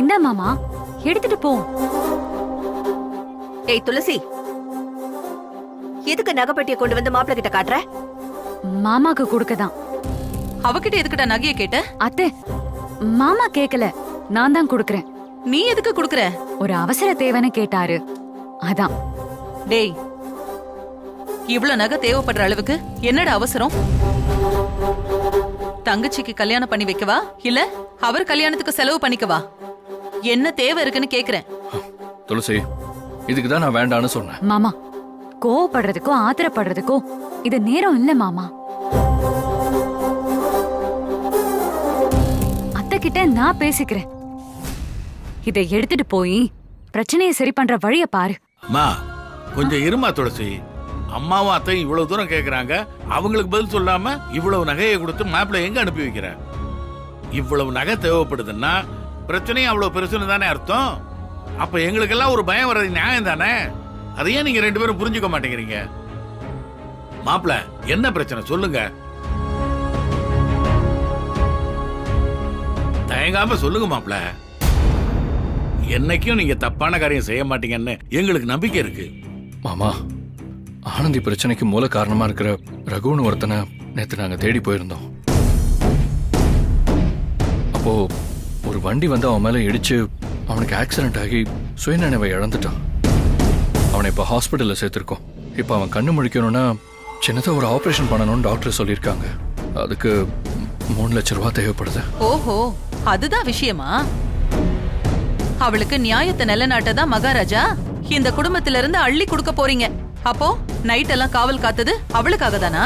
இந்தா மாமா, எடுத்துட்டு போ. ஏய் துளசி, எதுக்கு நகைப்பெட்டியை கொண்டு வந்து மாப்பிள்ள கிட்ட காட்டுற? மாமாக்கு கொடுக்கதான். அவகிட்ட எதுக்குடா நகைய கேட்ட? அத்தை, மாமா கேக்கல, நான் தான் கொடுக்கறேன். நீ எதுக்கு குடுக்குற? ஒரு அவசர தேவைன்னு கேட்டாரு, அதான். டேய், இவ்ளோ நகை தேவைப்படுற அளவுக்கு என்னடா அவசரம்? தங்கச்சிக்கு கல்யாணம் பண்ணி வைக்கவா இல்ல அவர் கல்யாணத்துக்கு செலவு பண்ணிக்கவா? என்ன தேவை இருக்குன்னு கேக்குறேன். துளசி, இதுக்கு தான் நான் வேண்டான்னு சொன்னேன். மாமா, கோவப்படுறதுக்கோ ஆத்திரப்படுறதுக்கோ இது நேரம் இல்ல மாமா. அத்தை கிட்ட நான் பேசிக்கிறேன். இதை எடுத்துட்டு போய் பிரச்சனையை சரி பண்ற வழிய பாரு. அம்மா கொஞ்சம் இருமா துளசி. அம்மாவும் அத்தையும் இவ்வளவு தூரம் கேக்குறாங்க, அவங்களுக்கு பதில் சொல்லாம இவ்வளவு நகையை கொடுத்து மாப்பிள்ளை எங்க அனுப்பி வைக்கிற? இவ்வளவு நகை தேவைப்படுதுன்னா பிரச்சனையும் அவ்வளவு பெருசுன்னு தானே அர்த்தம். அப்ப எங்களுக்கெல்லாம் ஒரு பயம் வர்றது நியாயம் தானே? அதையே நீங்க ரெண்டு பேரும் புரிஞ்சுக்க மாட்டேங்கிறீங்க. மாப்பிள்ளை என்ன பிரச்சனை சொல்லுங்க, தயங்காம சொல்லுங்க மாப்பிள்ளை. என்னைக்கும் நீங்க தப்பான காரியம் செய்ய மாட்டீங்கன்னு எங்களுக்கு நம்பிக்கை இருக்கு. மாமா, ஆனந்தி பிரச்சனைக்கு மூல காரணமா இருக்கிற ரகுன்னு ஒருத்தனை நேத்து நாங்க தேடி போயிருந்தோம். அப்போ ஒரு வண்டி வந்து அவன் மேல இடிச்சு அவனுக்கு ஆக்சிடென்ட் ஆகி சுயநினைவை இழந்துட்டான். அவனை இப்ப ஹாஸ்பிட்டல்ல சேர்த்திருக்கோம். இப்ப அவன் கண்ணு முழிக்கணும்னா சின்னதா ஒரு ஆபரேஷன் பண்ணணும்னு டாக்டர் சொல்லியிருக்காங்க. அதுக்கு 3 லட்சம் ரூபாய் தேவைப்படுது. ஓஹோ, அதுதான் விஷயமா? அவளுக்கு நியாயத்தை நிலைநாட்டதான் மகாராஜா இந்த குடும்பத்தில இருந்து அள்ளி கொடுக்க போறீங்க. அப்போ நைட் எல்லாம் காவல் காத்தது அவளுக்காக தானா?